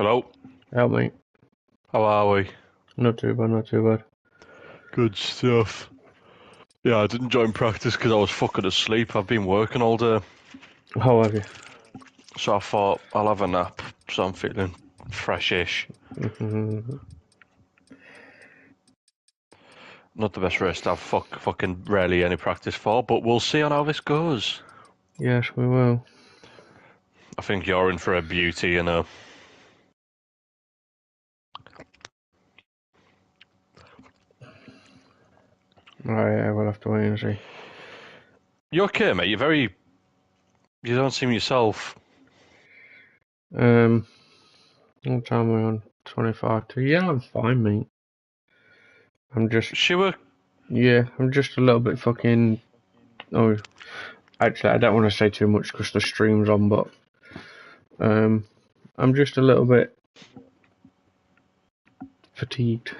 Hello, Help me. how are we? Not too bad, not too bad. Good stuff. Yeah, I didn't join practice because I was fucking asleep. I've been working all day, How have you? so I thought I'll have a nap. So I'm feeling freshish. Mhm. Not the best rest I've fucking rarely any practice for, but we'll see on how this goes. Yes, we will. I think you're in for a beauty, you know. Right, I will have to wait and see. You okay, mate? You don't seem yourself. Um, what time are we on? 25 to. Yeah, I'm fine, mate. I'm just, Shiver. yeah, I'm just a little bit fucking. Oh, actually, I don't want to say too much because the stream's on, but I'm just a little bit fatigued.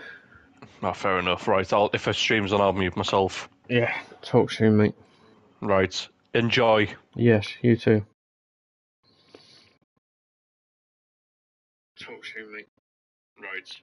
Ah, fair enough. Right, if a stream's on, I'll mute myself. Yeah, talk soon, mate. Right, enjoy. Yes, you too. Talk soon, mate. Right.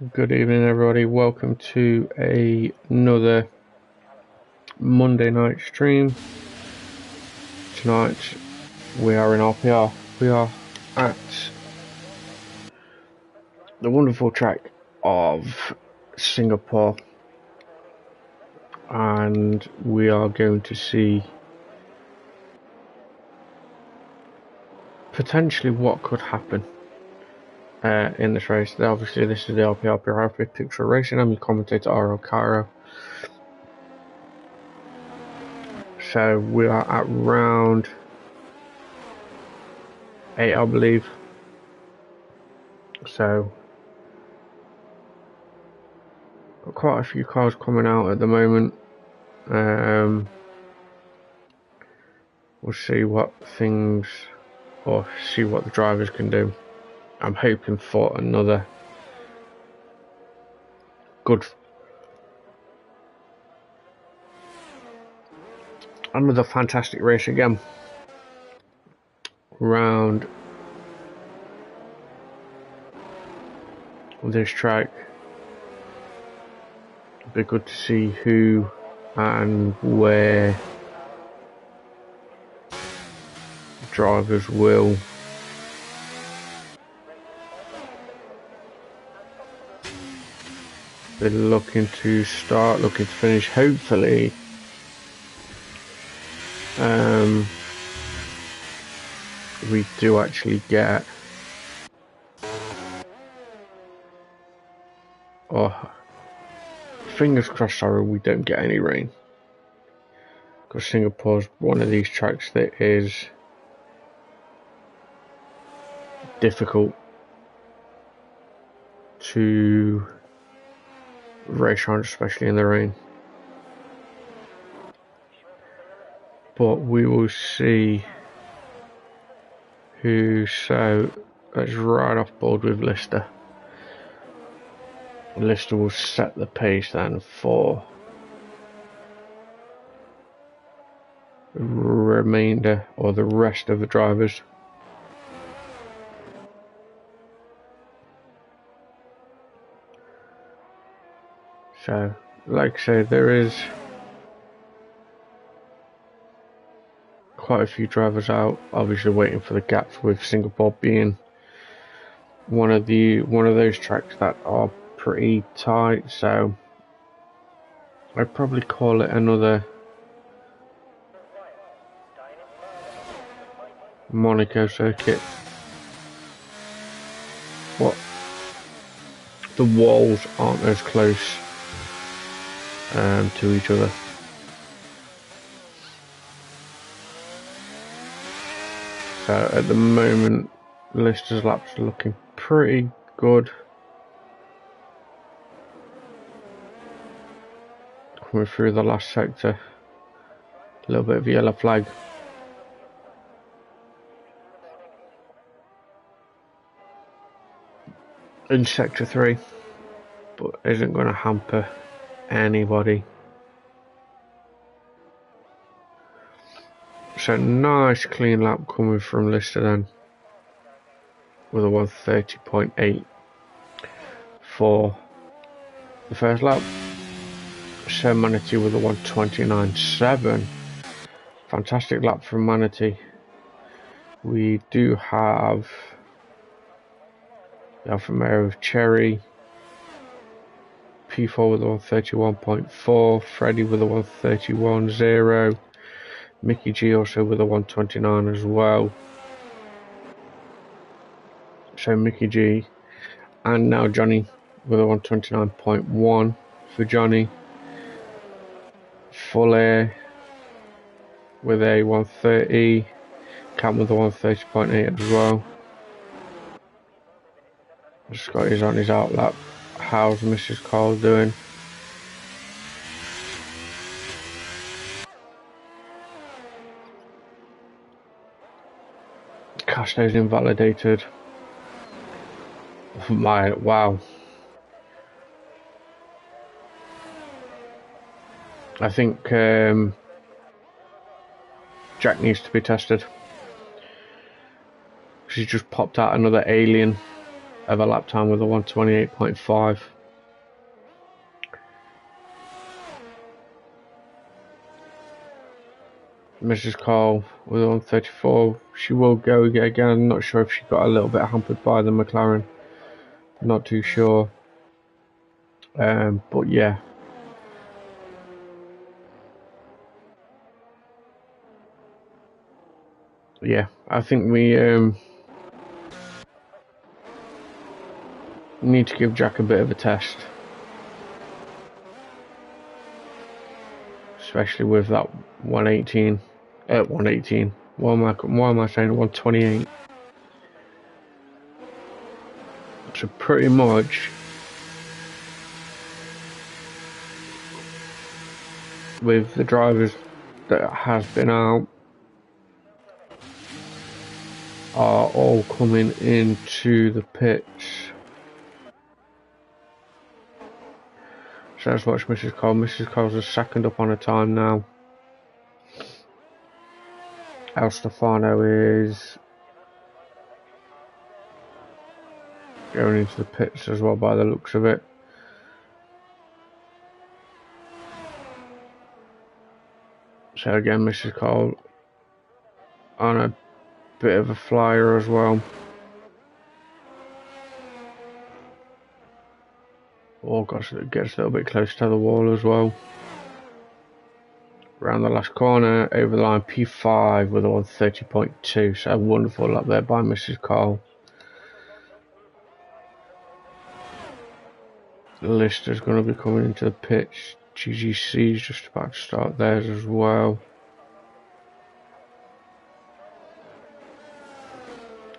Good evening, everybody. Welcome to another Monday night stream. Tonight we are in RPR. We are at the wonderful track of Singapore, and we are going to see potentially what could happen in this race. Obviously, this is the RPR Picture Racing. I'm your commentator, RL Cairo. So we are at round 8, I believe. So got quite a few cars coming out at the moment. We'll see what things, or see what the drivers can do. I'm hoping for another fantastic race again. Round this track. It'd be good to see who and where drivers will be looking to start, looking to finish. Hopefully we do actually get fingers crossed, sorry, we don't get any rain, because Singapore's one of these tracks that is difficult to race on, especially in the rain. But we will see who. So let's ride off board with Lister. Lister will set the pace then for the remainder, or the rest of the drivers. So, like I said, there is quite a few drivers out, obviously waiting for the gaps, with Singapore being one of those tracks that are pretty tight. So I'd probably call it another Monaco circuit. What? The walls aren't as close to each other. So at the moment, Lister's laps are looking pretty good. Coming through the last sector, a little bit of yellow flag. In sector 3, but isn't going to hamper anybody. So nice clean lap coming from Lister then, with a 130.8 for the first lap. So Manatee with a 129.7. Fantastic lap from Manatee. We do have the Alfa Romeo of Cherry, P4 with a 131.4, Freddie with a 131.0, Mickey G also with a 129 as well. So Mickey G, and now Johnny with a 129.1 for Johnny. Full Air with a 130, Cam with a 130.8 as well. Scott is on his out lap. How's Mrs. Cole doing? Casto's invalidated. Wow. I think Jack needs to be tested, because he just popped out another alien of a lap time with a 128.5. Mrs. Cole with a 134. She will go again. I'm not sure if she got a little bit hampered by the McLaren. Not too sure. But yeah. Yeah, I think we need to give Jack a bit of a test. Especially with that 118. 118. Why am I saying 128? So pretty much with the drivers that has been out are all coming into the pits. So let's watch Mrs. Cole. Mrs. Cole's a second up on a time now. El Stefano is going into the pits as well by the looks of it. So again, Mrs. Cole on a bit of a flyer as well. Oh gosh, it gets a little bit close to the wall as well. Around the last corner, over the line, P5 with a 130.2. So wonderful up there by Mrs. Cole. Lister's going to be coming into the pitch. GGC is just about to start theirs as well.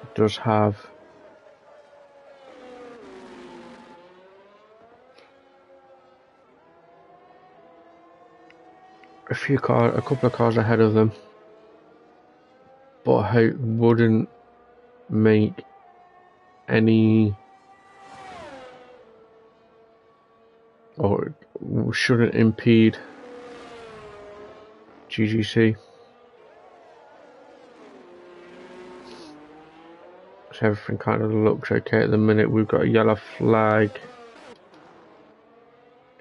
It does have a couple of cars ahead of them, but I hope wouldn't make any, or shouldn't impede GGC. So everything kind of looks okay at the minute. We've got a yellow flag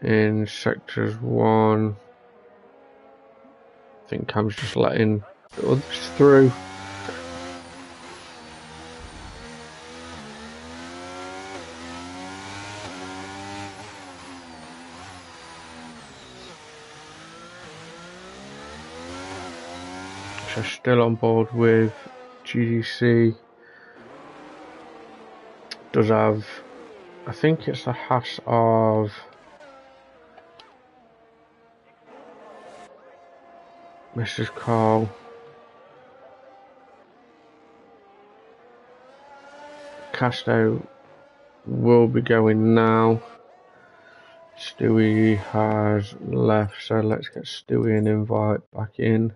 in sectors 1. I think Cam's just letting the others through. So still on board with GDC. Does have, I think it's the Haas of Mrs. Cole. Casto will be going now. Stewie has left, so let's get Stewie an invite back in.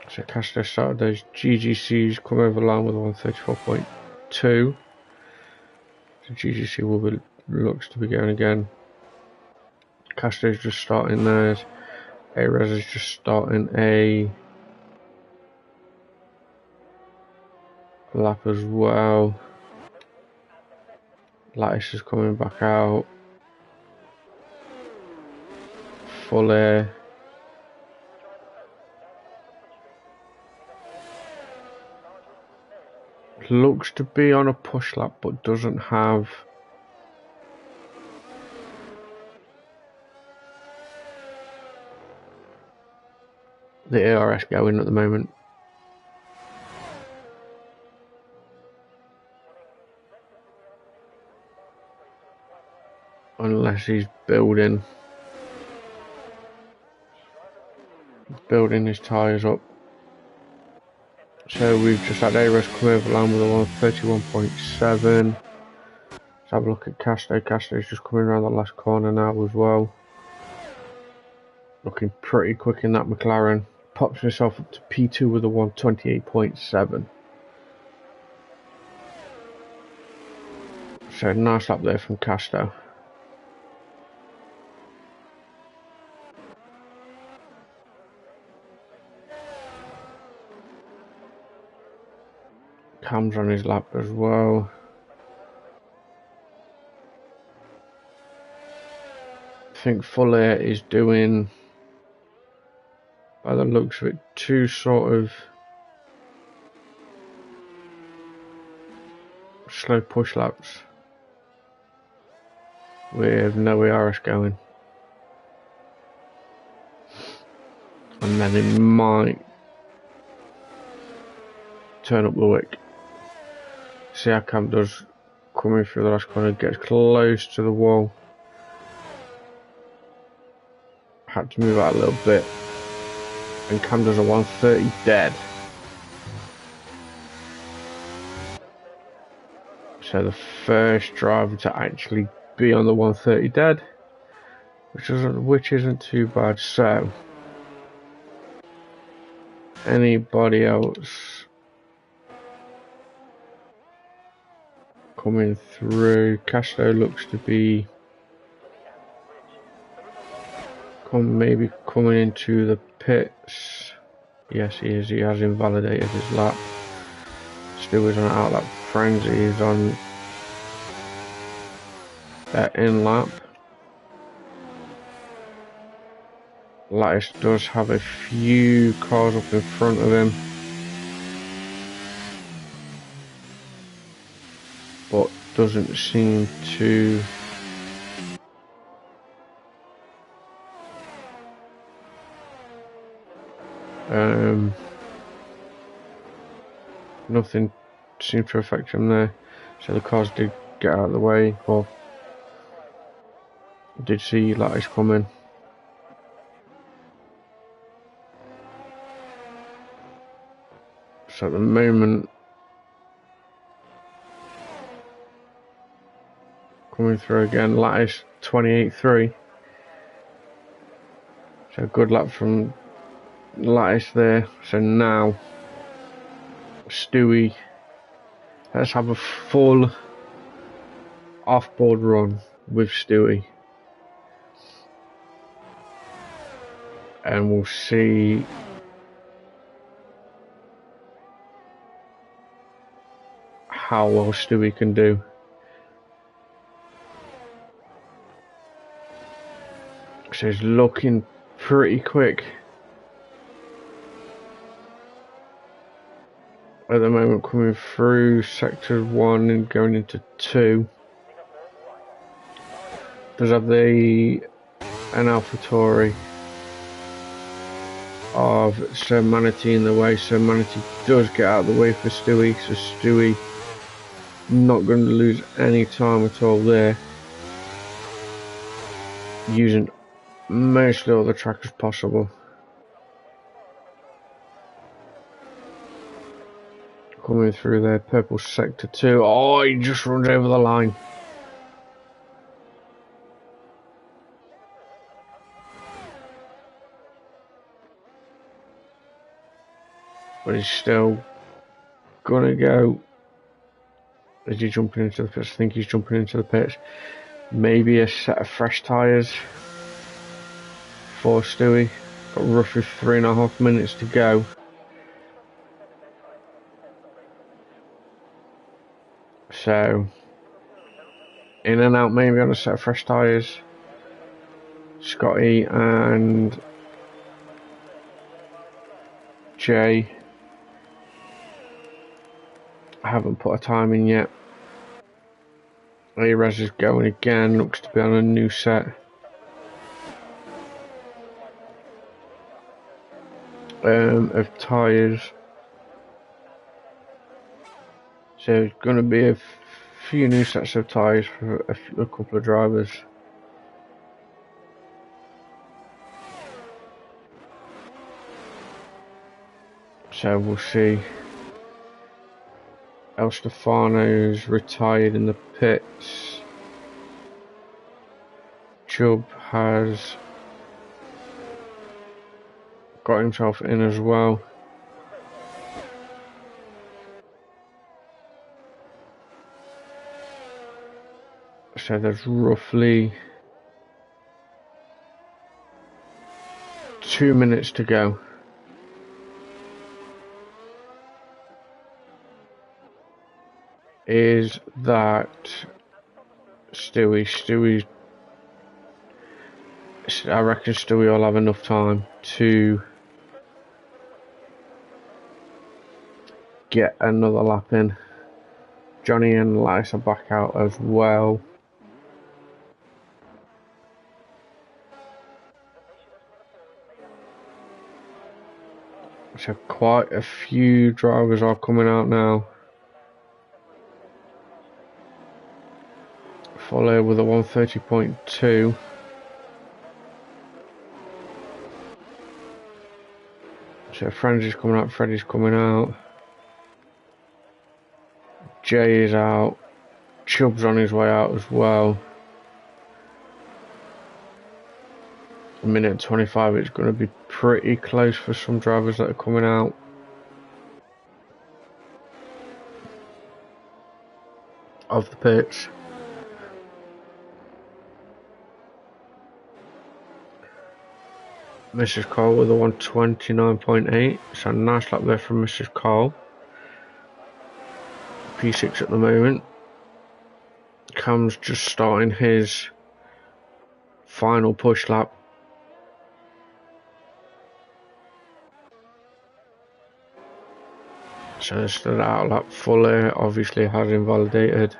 So Casto started those GGCs, come over the line with 134.2. So GGC will be, looks to be going again. Casto's just starting theirs. A-Res is just starting a lap as well. Lattice is coming back out. Full air. Looks to be on a push lap, but doesn't have the ARS going at the moment. Unless he's building his tyres up. So we've just had ARS come over line with a 131.7. Let's have a look at Casto. Casto's just coming around the last corner now as well. Looking pretty quick in that McLaren. Pops himself up to P2 with a 128.7. So nice lap there from Casto. Cam's on his lap as well. I think Fuller is doing, by the looks of it, 2 sort of slow push laps with no ERS going. And then it might turn up the wick. See how Cam does coming through the last corner, gets close to the wall. Had to move out a little bit. And Cam does a 130 dead. So the first driver to actually be on the 130 dead, which isn't too bad. So anybody else coming through? Castro looks to be maybe coming into the pits. Yes, he is. He has invalidated his lap. Steward's on out lap frenzy. He's on that in lap. Lattice does have a few cars up in front of him, but doesn't seem to nothing seemed to affect him there. So the cars did get out of the way, or did see Lattice coming. So at the moment, coming through again, Lattice 28.3. So good lap from Lattice there. So now, Stewie, let's have a full off-board run with Stewie. And we'll see how well Stewie can do. So he's looking pretty quick at the moment, coming through sector 1 and going into 2. Does have an AlphaTauri of Sir Manatee in the way. Sir Manatee does get out of the way for Stewie, so Stewie not going to lose any time at all there, using mostly all the track as possible. Coming through there, purple sector 2. Oh, he just runs over the line. But he's still gonna go. Is he jumping into the pits? I think he's jumping into the pits. Maybe a set of fresh tyres for Stewie. Got roughly 3.5 minutes to go. So, in and out maybe on a set of fresh tyres. Scotty and Jay haven't put a time in yet. A-Res is going again, looks to be on a new set. Of tyres. So there's going to be a few new sets of tyres for a couple of drivers. So we'll see. El Stefano's retired in the pits. Chubb has got himself in as well. So there's roughly 2 minutes to go. Is that Stewie? I reckon Stewie will have enough time to get another lap in. Johnny and Lattice are back out as well. So quite a few drivers are coming out now. Follow with a 130.2. So Frenzy's coming out, Freddy's coming out. Jay is out. Chubb's on his way out as well. A minute 25, it's going to be pretty close for some drivers that are coming out. Of the pits. Mrs. Cole with a 129.8. So nice lap there from Mrs. Cole. P6 at the moment. Cam's just starting his final push lap. So this stood out lap. Fuller obviously has invalidated.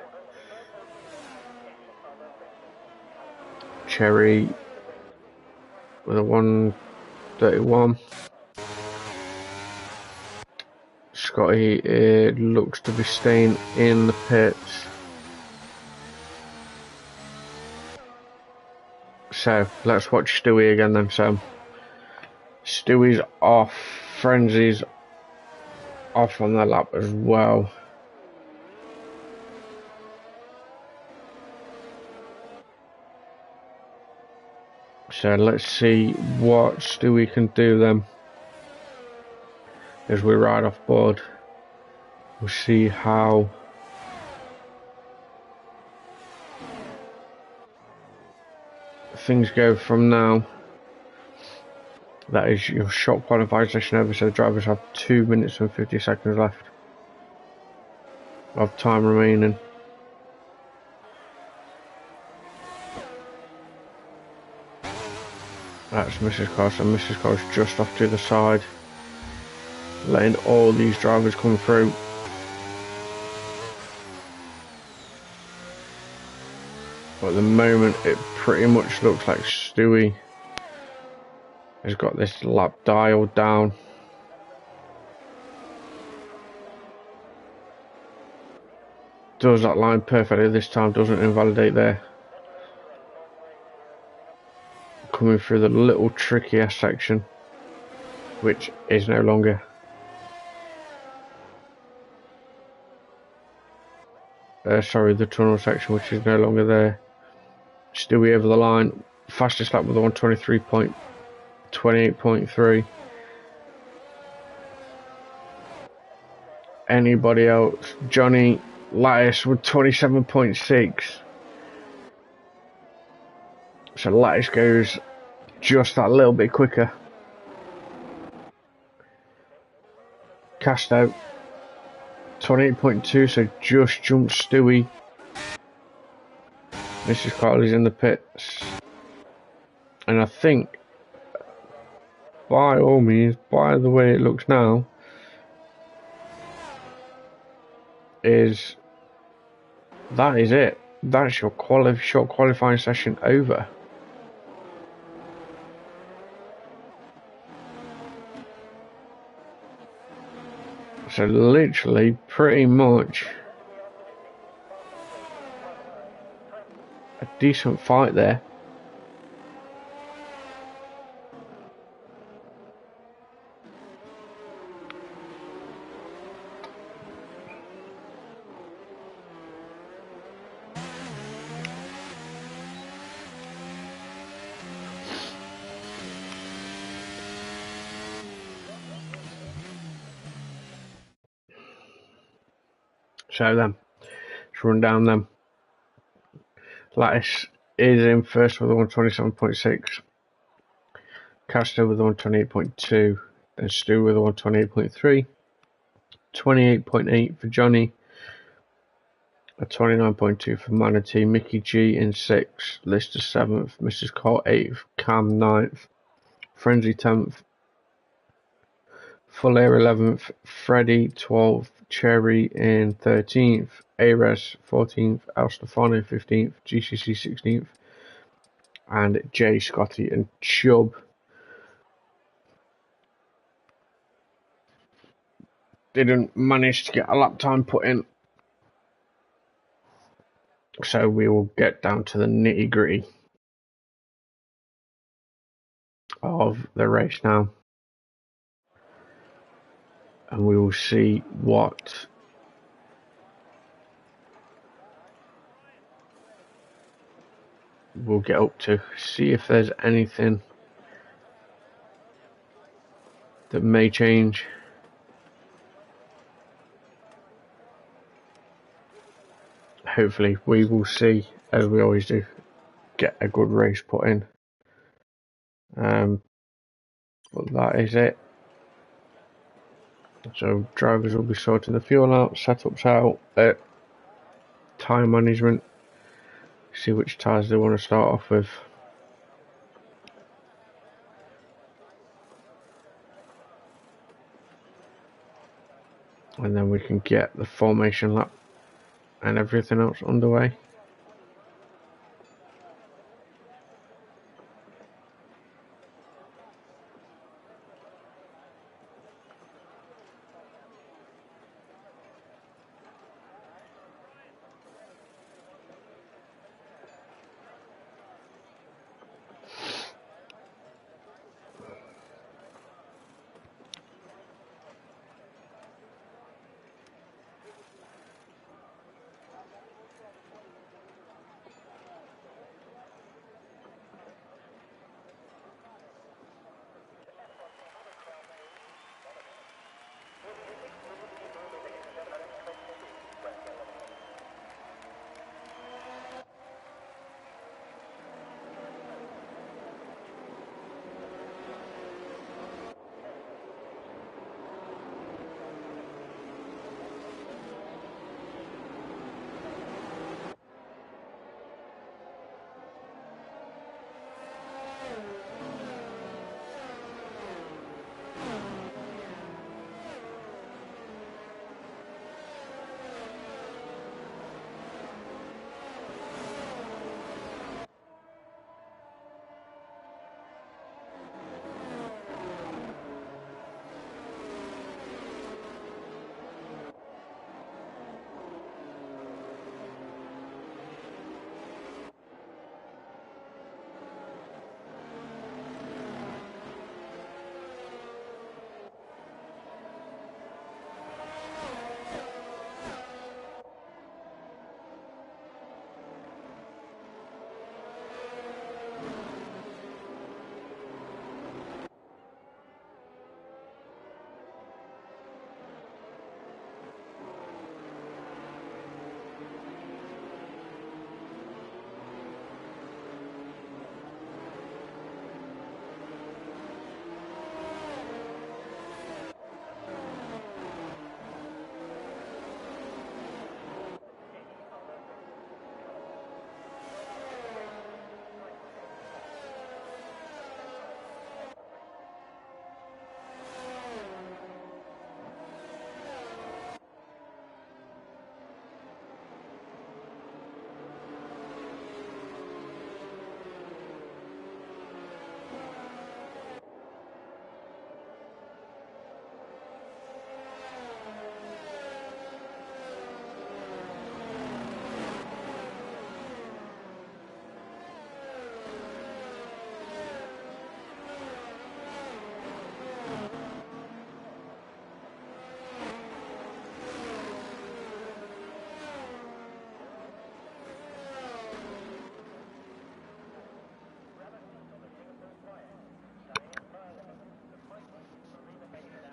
Cherry with a 131. Scotty looks to be staying in the pits. So let's watch Stewie again then. So Stewie's off, Frenzy's off on the lap as well. So let's see what Stewie can do then as we ride off board. We'll see how things go from now. That is your short qualifying session over, so the drivers have 2 minutes and 50 seconds left of time remaining. That's Mrs. Cole, so Mrs. Cole's just off to the side, letting all these drivers come through. But at the moment it pretty much looks like Stewie has got this lap dialed down. Does that line perfectly this time, doesn't invalidate there. Coming through the little trickier section, which is no longer. Sorry, the tunnel section, which is no longer there. Stewie over the line, fastest lap with a 123.28.3. Anybody else? Johnny Lattice with 27.6. So Lattice goes just that little bit quicker. Cast out 28.2, so just jumps Stewie. Mrs. Carly's in the pits. And I think, by all means, by the way it looks now, that is it. That's your short qualifying session over. So literally, pretty much a decent fight there. So then, let's run down them. Lattice is in first with a 127.6. Castro with a 128.2. Then Stu with a 128.3. 28.8 for Johnny. A 29.2 for Manatee. Mickey G in 6th. Lister 7th. Mrs. Cole 8th. Cam 9th. Frenzy 10th. Full Air 11th. Freddie 12th. Cherry in 13th. Ares 14th. Al Stefano 15th. GCC 16th. And Jay, Scotty and Chubb didn't manage to get a lap time put in. So we will get down to the nitty gritty of the race now. And we will see what we'll get up to. See if there's anything that may change. Hopefully we will see, as we always do, get a good race put in. But that is it. So drivers will be sorting the fuel out, setups out, tyre management, see which tyres they want to start off with. And then we can get the formation lap and everything else underway.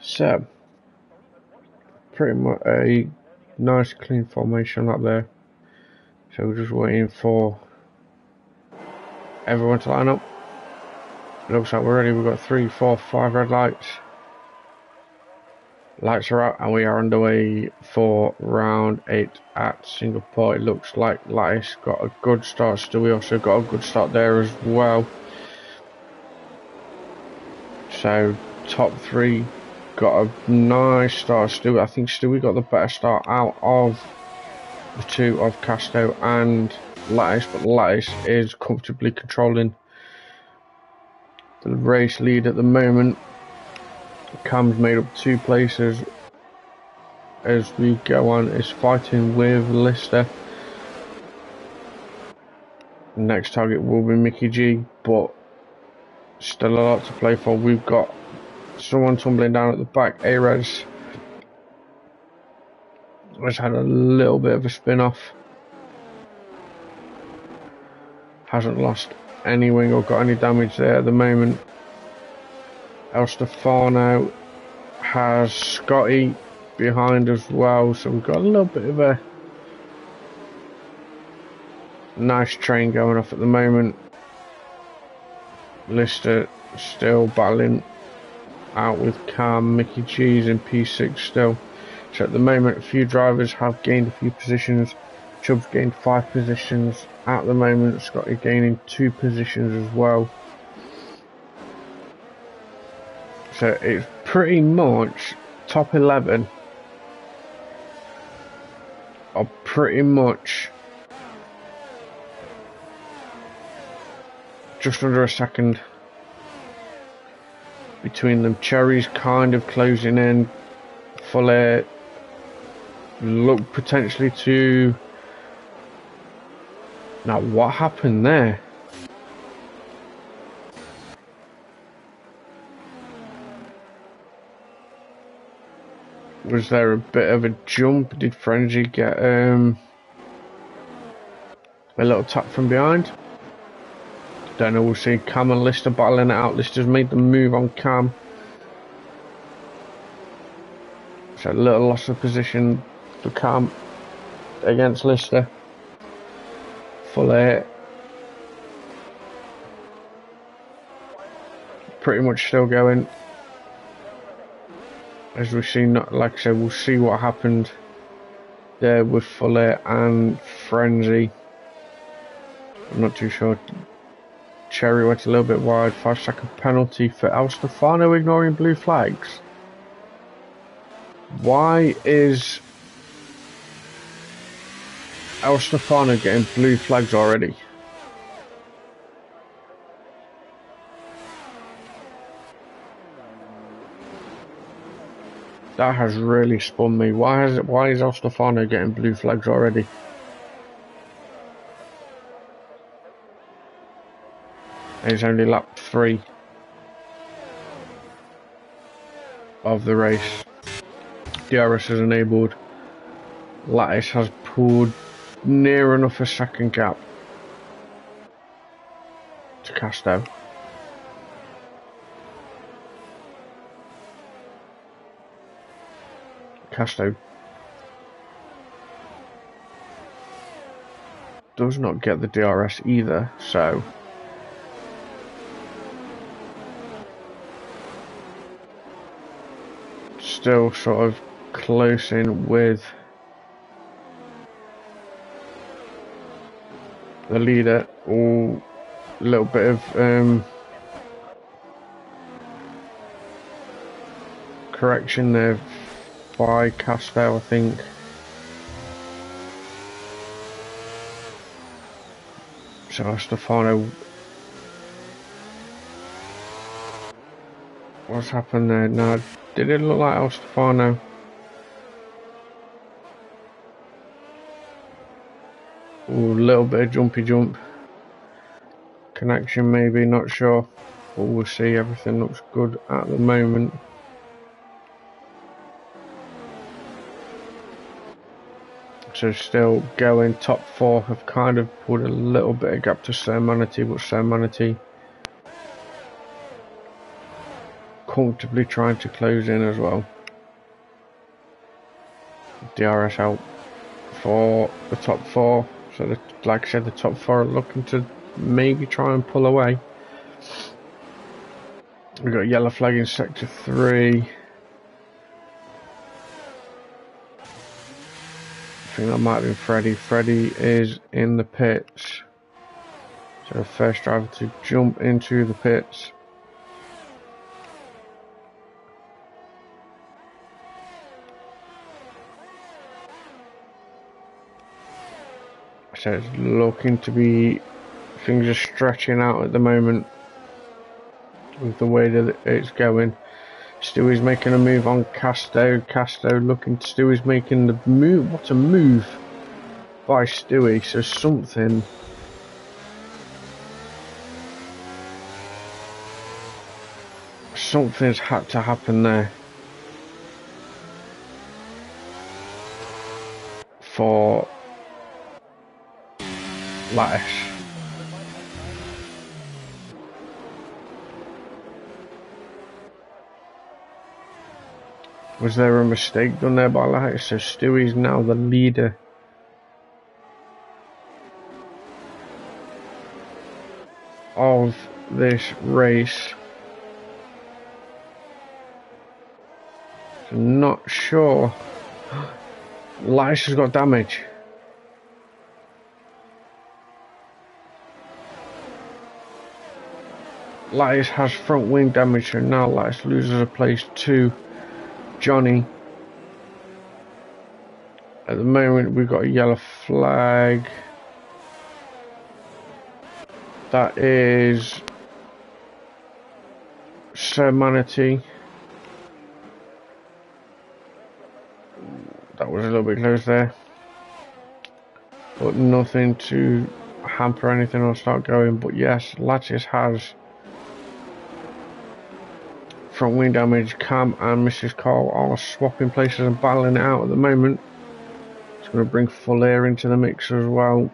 So, pretty much a nice clean formation up there. So we're just waiting for Everyone to line up. Looks like we're ready. We've got 3, 4, 5 red lights. Lights are out and we are underway for round 8 at Singapore. It looks like Lattice got a good start. Stewie also got a good start there as well. So top 3 got a nice start. Stewie, I think Stewie got the better start out of the two of Casto and Lattice, but Lattice is comfortably controlling the race lead at the moment. Cam's made up 2 places as we go on, is fighting with Lister. Next target will be Mickey G, but still a lot to play for. We've got someone tumbling down at the back. Arez has had a little bit of a spin off. Hasn't lost any wing or got any damage there at the moment. El Stefano has Scotty behind as well, so we've got a little bit of a nice train going off at the moment. Lister still battling out with Cam. Mickey G's in P6 still. So at the moment a few drivers have gained a few positions. Chubb's gained 5 positions at the moment. Scotty gaining 2 positions as well. So it's pretty much top 11 are pretty much just under a second between them. Cherry's kind of closing in. Fuller look potentially to... Now what happened there? Was there a bit of a jump? Did Frenzy get a little tap from behind? Don't know, we'll see. Cam and Lister battling it out. Lister's made the move on Cam. So a little loss of position for Cam against Lister. Fuller pretty much still going. As we see, like I said, we'll see what happened there with Fuller and Frenzy. I'm not too sure. Cherry went a little bit wide. 5-second penalty for El Stefano ignoring blue flags. Why is El Stefano getting blue flags already? That has really spun me. Why is El Stefano getting blue flags already? And it's only lap 3 of the race. DRS is enabled. Lattice has pulled near enough a second gap to Casto. Casto does not get the DRS either, so still sort of close in with the leader. Or a little bit of correction there by Casto, I think. So Stefano, what's happened there? Now, did it look like El Stefano? Ooh, a little bit of jumpy jump. Connection maybe, not sure. But we'll see. Everything looks good at the moment. So still going. Top 4 have kind of put a little bit of gap to Sermanity, but Sermanity comfortably trying to close in as well. DRS out for the top 4. So like I said, the top 4 are looking to maybe try and pull away. We've got a yellow flag in sector 3. I think that might have been Freddie. Freddie is in the pits. So first driver to jump into the pits. So it's looking to be, things are stretching out at the moment with the way that it's going. Stewie's making a move on Casto. Casto looking, Stewie's making the move. What a move by Stewie. So something's had to happen there for Lattice. Was there a mistake done there by Lattice? So Stewie's now the leader. Of this race. So not sure. Lattice has got damage. Lattice has front wing damage, so now Lattice loses a place to Johnny. At the moment we've got a yellow flag. That is Sir Manatee. That was a little bit close there. But nothing to hamper anything or start going. But yes, Lattice has front wing damage. Cam and Mrs. Cole are swapping places and battling it out at the moment. It's going to bring full air into the mix as well.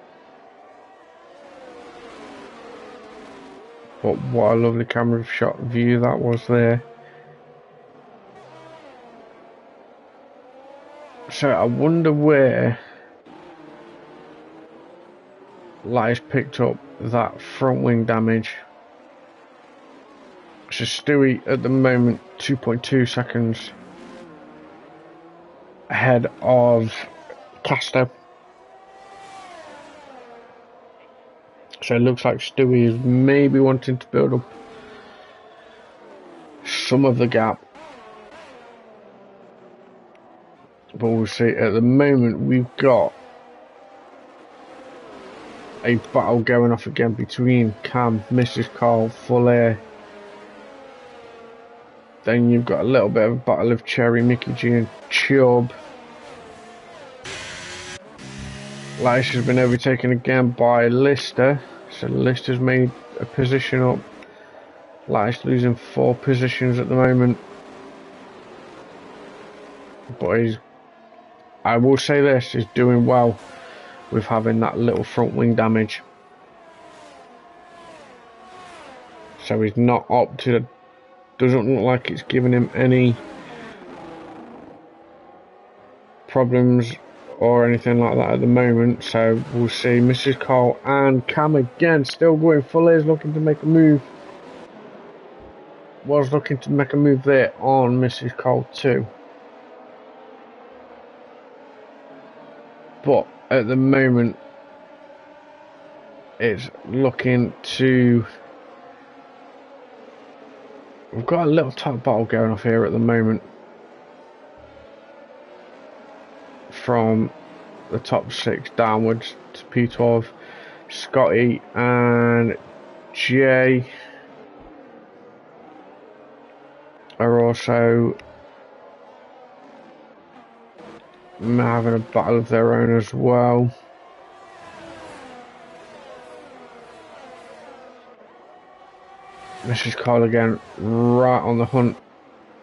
But what a lovely camera shot view that was there. So I wonder where Lattice picked up that front wing damage. So Stewie at the moment 2.2 seconds ahead of Casto. So it looks like Stewie is maybe wanting to build up some of the gap. But we'll see. At the moment we've got a battle going off again between Cam, Mrs. Carl, Full Air. Then you've got a little bit of a battle of Cherry, Mickey G and Chubb. Lattice has been overtaken again by Lister. So Lister's made a position up. Lattice losing 4 positions at the moment. But I will say this, he's doing well with having that little front wing damage. So he's not up to, doesn't look like it's giving him any problems or anything like that at the moment. So we'll see. Mrs. Cole and Cam again still going. Full is looking to make a move. Was looking to make a move there on Mrs. Cole too. But at the moment it's looking to, we've got a little top battle going off here at the moment from the top 6 downwards to P12. Scotty and Jay are also having a battle of their own as well. Mrs. Cole again right on the hunt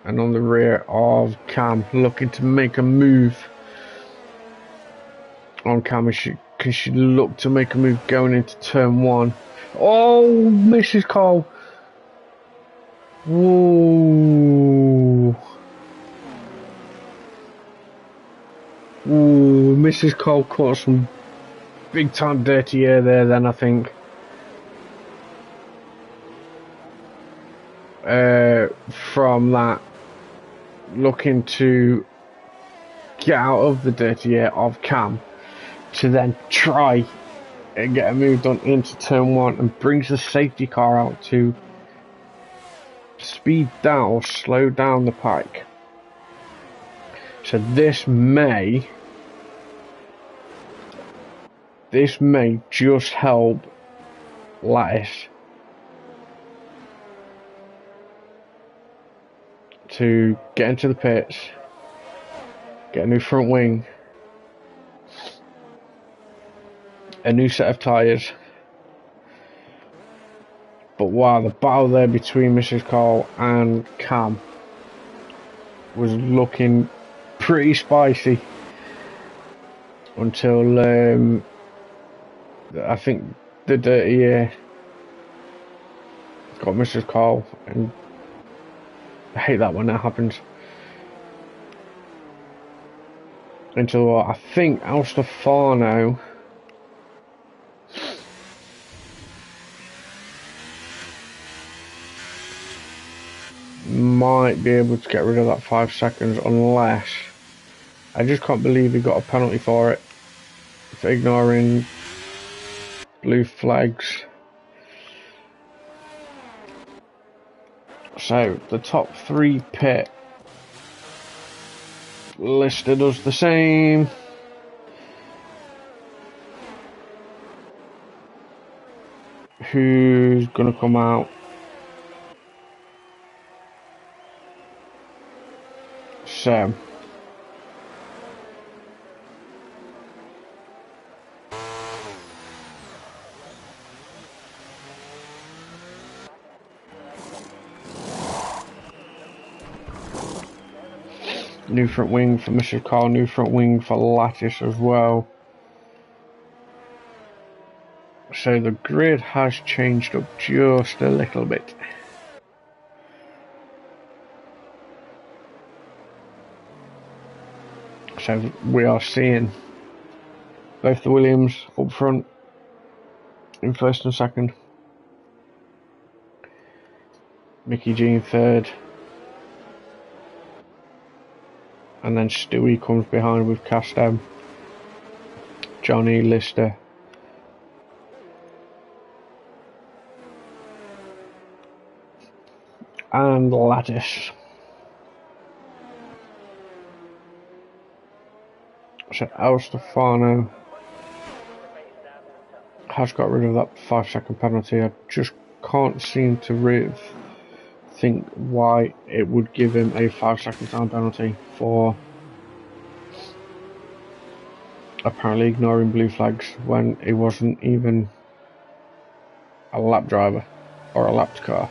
and on the rear of Cam, looking to make a move on Cam. Can she look to make a move going into turn 1? Oh, Mrs. Cole. Whoa. Ooh, Mrs. Cole caught some big time dirty air there then, I think. from that, looking to get out of the dirty air of Cam to then try and get a move done into turn one, and brings the safety car out to speed down or slow down the pike. So this may just help Lattice to get into the pits, get a new front wing, a new set of tyres. But wow, the battle there between Mrs. Cole and Cam was looking pretty spicy until I think the dirty air got Mrs. Cole, and I hate that when that happens. Until I think Alstefano might be able to get rid of that 5 seconds, unless I just can't believe he got a penalty for it, for ignoring blue flags. So the top 3 pit listed us the same. Who's gonna come out? So new front wing for Mr. Carl, new front wing for Lattice as well. So the grid has changed up just a little bit. So we are seeing both the Williams up front in first and second, Mickey G in third, and then Stewie comes behind with Casto, Johnny, Lister, and Lattice. So El Stefano has got rid of that 5 second penalty. I just can't seem to think why it would give him a 5 second time penalty for apparently ignoring blue flags when he wasn't even a lap driver or a lapped car.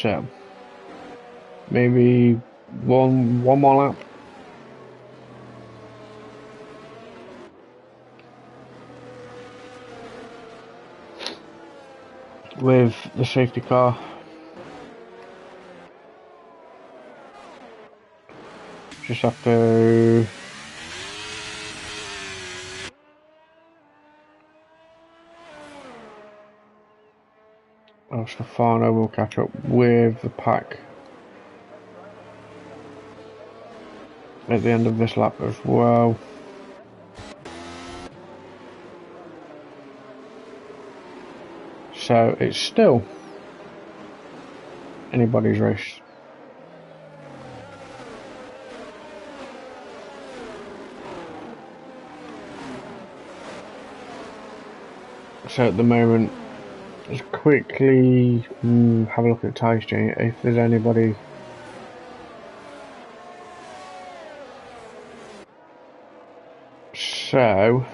So maybe one more lap. With the safety car. Just have to Stefano will catch up with the pack at the end of this lap as well. So it's still anybody's race. So at the moment, let's quickly have a look at tyre exchange if there's anybody. So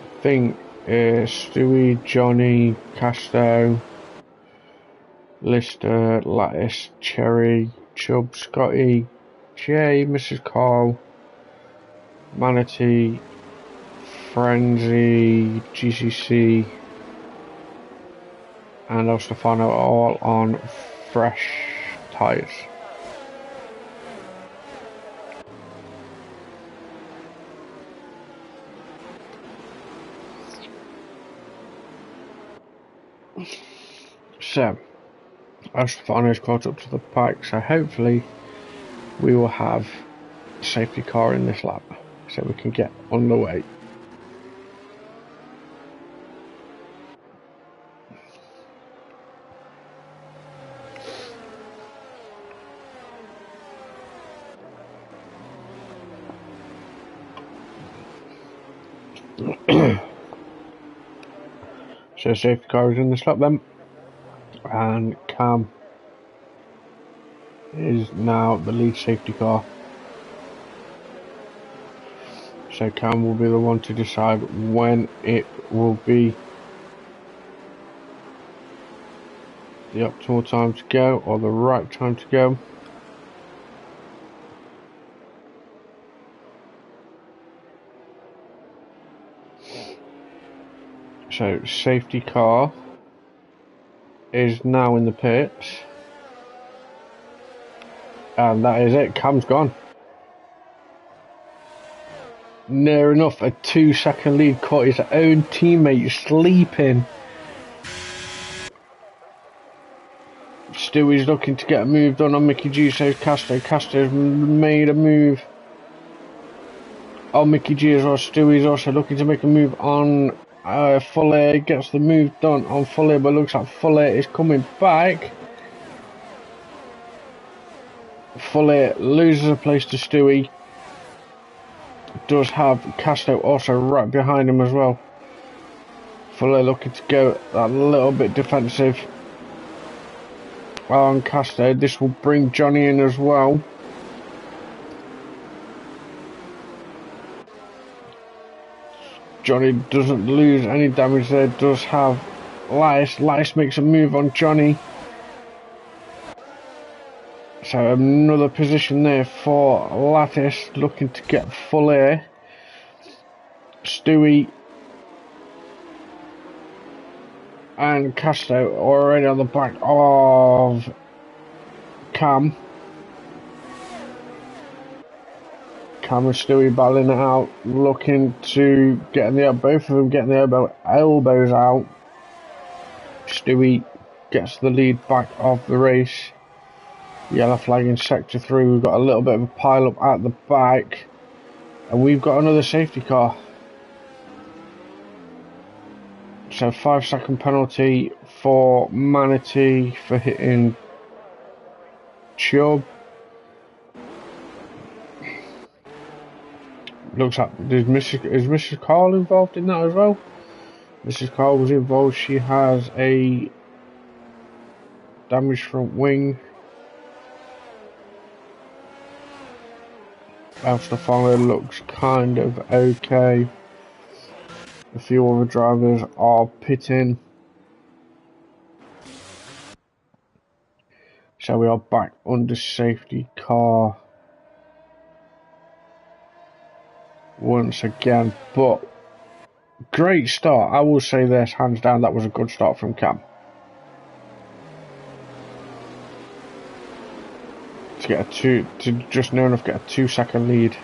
I think Stewie, Johnny, Casto, Lister, Lattice, Cherry, Chubb, Scotty, Jay, Mrs. Carl, Manatee, Frenzy, GCC, and El Stefano all on fresh tyres. So, El Stefano's caught up to the pack, so hopefully we will have a safety car in this lap, so we can get underway. So safety car is in this lap then, and Cam is now the lead safety car. So Cam will be the one to decide when it will be the optimal time to go, or the right time to go. So safety car is now in the pits, and that is it. Cam's gone. Near enough a 2-second lead, caught his own teammate sleeping. Stewie's looking to get a move done on Mickey G, so Castro. Castro's made a move on Mickey G as well. Stewie's also looking to make a move on Fuller. Gets the move done on Fuller, but looks like Fuller is coming back. Fuller loses a place to Stewie. Does have Castro also right behind him as well. Fuller looking to go a little bit defensive on Castro. This will bring Johnny in as well. Johnny doesn't lose any damage there, does have Lice. Lice makes a move on Johnny. So another position there for Lattice, looking to get full air. Stewie and Castro already on the back of Cam. Cam and Stewie battling it out, looking to get in the both of them getting the elbows out. Stewie gets the lead back of the race. Yellow flag in sector 3. We've got a little bit of a pile up at the back, and we've got another safety car. So 5-second penalty for Manatee for hitting Chubb. Looks like is Mrs. Carl involved in that as well? Mrs. Carl was involved. She has a damaged front wing. Stefano looks kind of okay. A few other drivers are pitting. So we are back under safety car once again, but great start. I will say this, hands down, that was a good start from Cam. To get to just near enough get a 2-second lead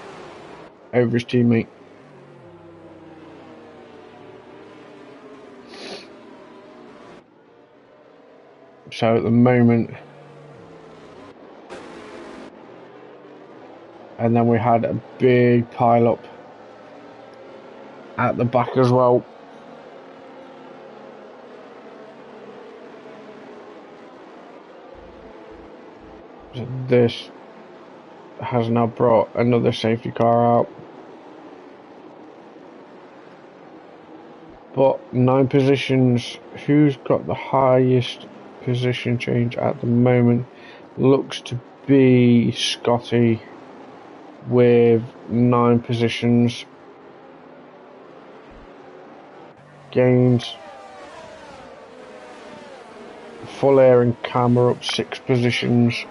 over his teammate. So at the moment, and then we had a big pile up at the back as well. So this has now brought another safety car out. But 9 positions. Who's got the highest position change at the moment? Looks to be Scotty with 9 positions. Gains. Full air and Cam are up 6 positions.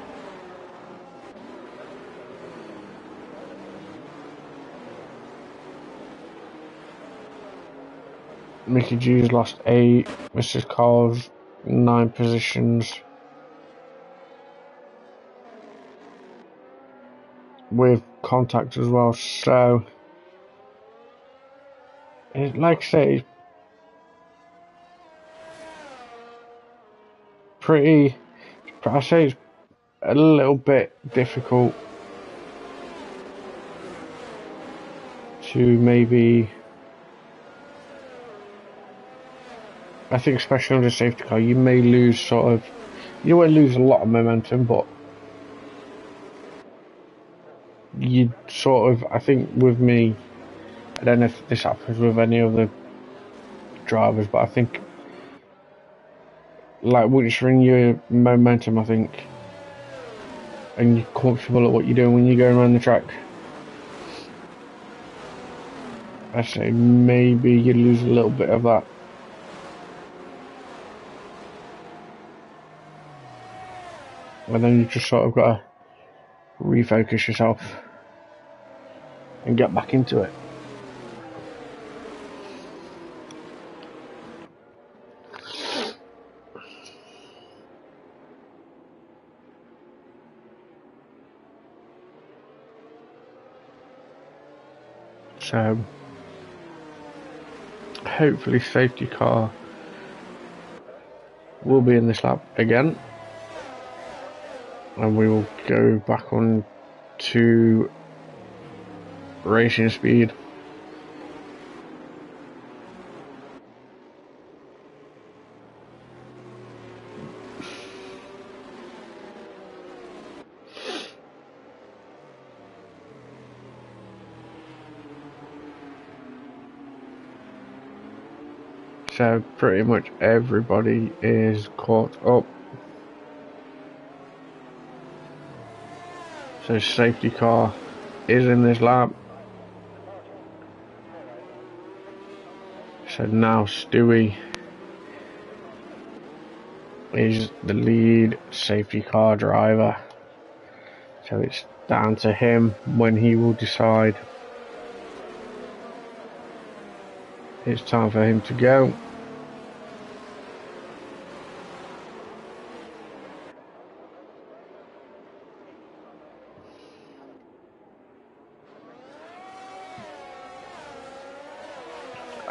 Mickey G's lost 8, Mrs. Carl's 9 positions. With contact as well, so like I say, I say it's a little bit difficult to maybe, I think especially on the safety car, you may lose you won't lose a lot of momentum, but you I think with me, I don't know if this happens with any other drivers, but I think like once you're in your momentum, I think, and you're comfortable at what you're doing when you're going around the track, I say maybe you lose a little bit of that. And then you just sort of got to refocus yourself and get back into it. So hopefully safety car will be in this lap again, and we will go back on to racing speed. So pretty much everybody is caught up. So safety car is in this lap. So now Stewie is the lead safety car driver. So it's down to him when he will decide it's time for him to go.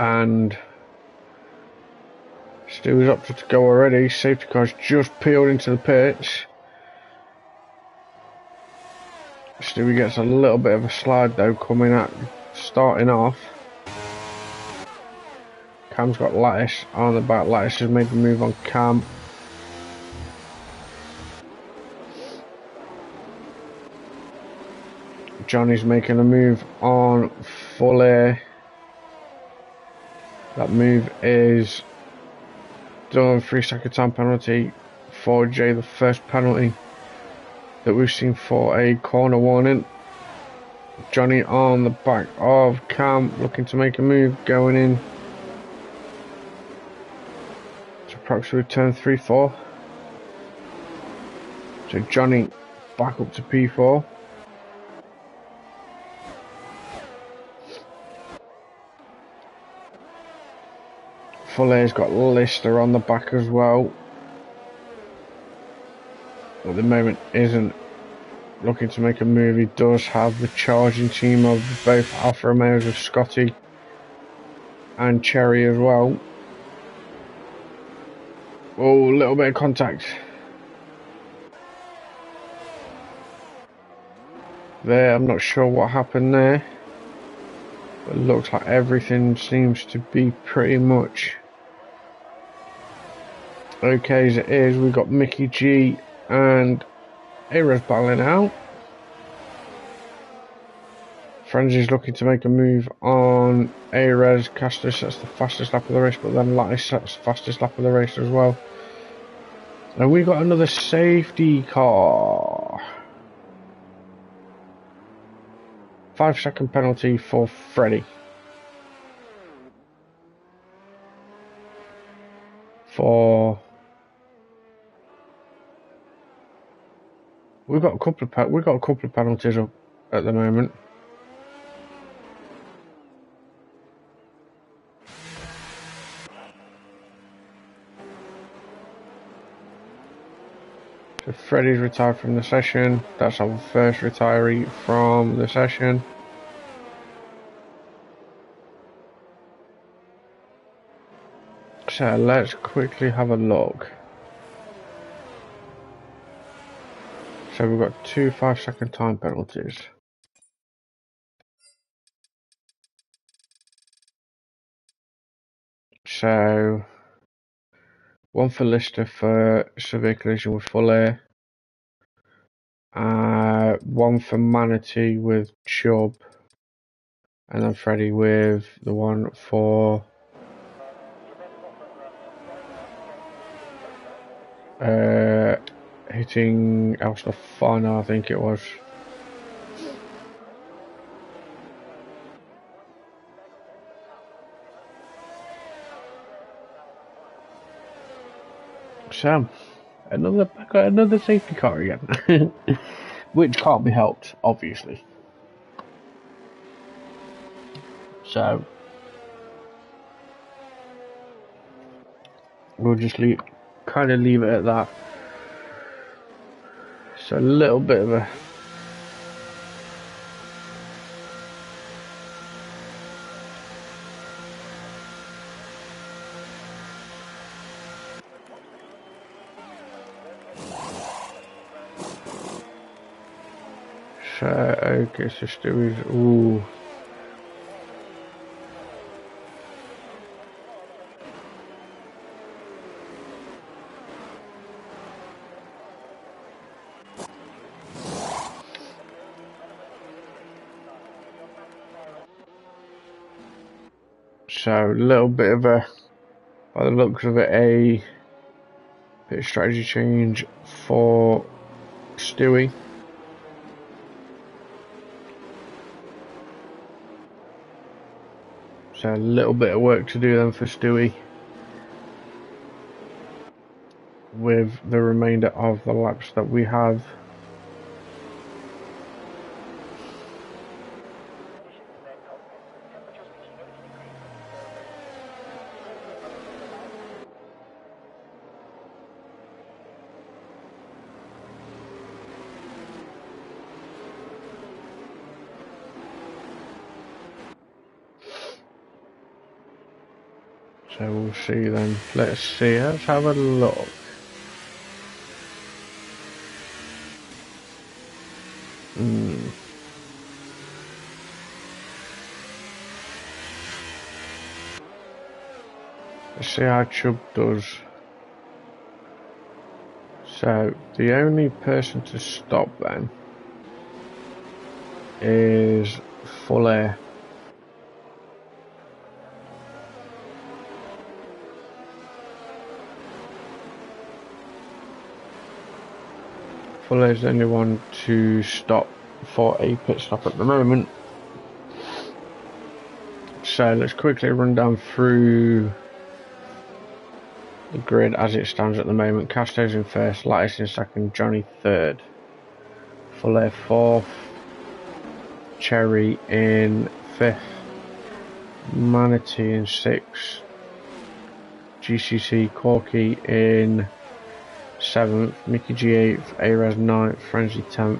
And Stewie's up to go already. Safety car's just peeled into the pits. Stewie gets a little bit of a slide though starting off. Cam's got Lattice on the back. Lattice has made the move on Cam. Johnny's making a move on Fuller. That move is done. 3-second time penalty for Jay, the first penalty that we've seen for a corner warning. Johnny on the back of Cam, looking to make a move, going in to approximately turn 3-4. So Johnny back up to P4. Fuller's got Lister on the back as well. At the moment isn't looking to make a move. He does have the charging team of both Alfa Romeos with Scotty and Cherry as well. Oh, a little bit of contact there. I'm not sure what happened there, but it looks like everything seems to be pretty much okay as it is. We've got Mickey G and Ares battling out. Frenzy's looking to make a move on Ares. Castor sets the fastest lap of the race, but then Lattice sets the fastest lap of the race as well. And we got another safety car. 5-second penalty for Freddie. We've got a couple of penalties up at the moment. So Freddie's retired from the session. That's our first retiree from the session. So let's quickly have a look. So we've got 2 5-second time penalties. So one for Lister for severe collision with full air. One for Manatee with Chubb. And then Freddie with the one for hitting El Stefano, I think it was. So, I got another safety car again, which can't be helped, obviously. So, we'll just kind of leave it at that. So a little bit of a okay, so Stewie's ooh. So a little bit of a, by the looks of it, a bit of strategy change for Stewie. So a little bit of work to do then for Stewie with the remainder of the laps that we have. So we'll see then. Let's see, let's have a look. Let's see how Chubb does. So the only person to stop then is Fuller. Fuller is the only one to stop for a pit stop at the moment. So let's quickly run down through the grid as it stands at the moment. Casto's in first, Lattice in second, Johnny third, Fuller fourth, Cherry in fifth, Manatee in sixth, GCC Corky in 7th, Mickey G 8th, Arez 9th, Frenzy 10th,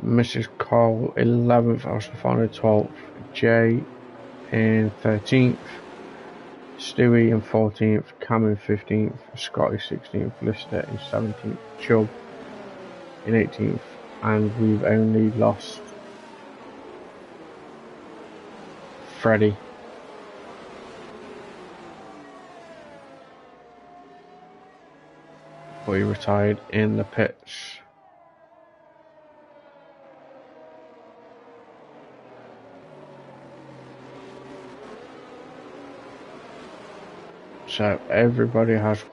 Mrs. Cole 11th, El Stefano 12th, Jay in 13th, Stewie in 14th, Cam in 15th, Scotty 16th, Lister in 17th, Chubb in 18th, and we've only lost Freddie. But he retired in the pits. So everybody has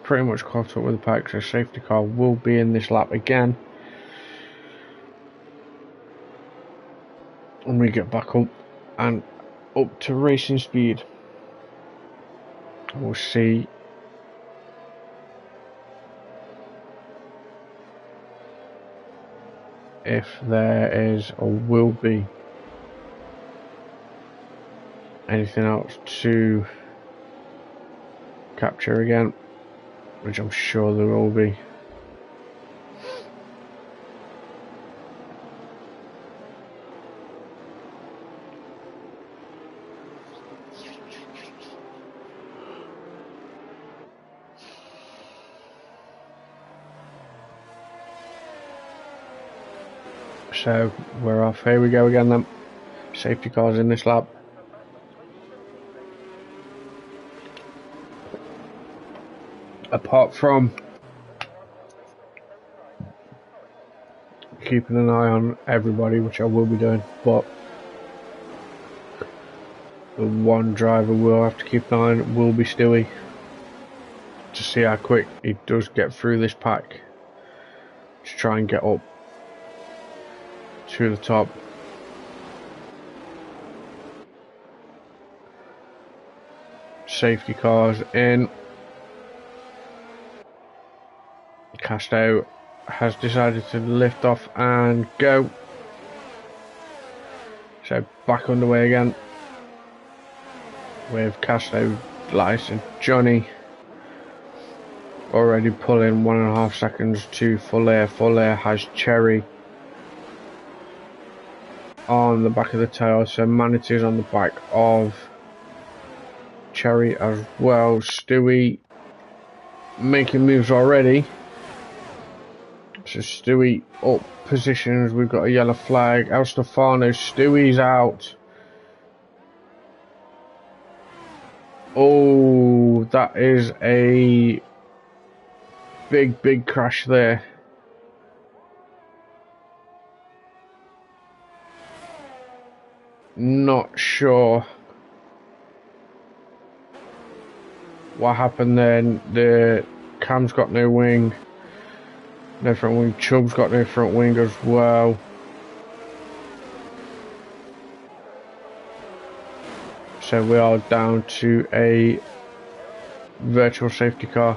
pretty much caught up with the pack, so safety car will be in this lap again. When we get back up and up to racing speed, we'll see if there is or will be anything else to capture again. which I'm sure there will be. So we're off. Here we go again then. Safety cars in this lap. Apart from keeping an eye on everybody, which I will be doing, but the one driver we'll have to keep an eye on will be Stewie, to see how quick he does get through this pack to try and get up to the top. Safety cars in. Casto has decided to lift off and go. So back underway again with Casto, Lice and Johnny already pulling 1.5 seconds to full air. Full air has Cherry on the back of the tail, so Manatee's on the back of Cherry as well. Stewie making moves already. So Stewie up positions. We've got a yellow flag. El Stefano, Stewie's out. Oh, that is a big crash there. Not sure what happened then. The Cam's got no wing. No front wing. Chubb's got no front wing as well. So we are down to a virtual safety car.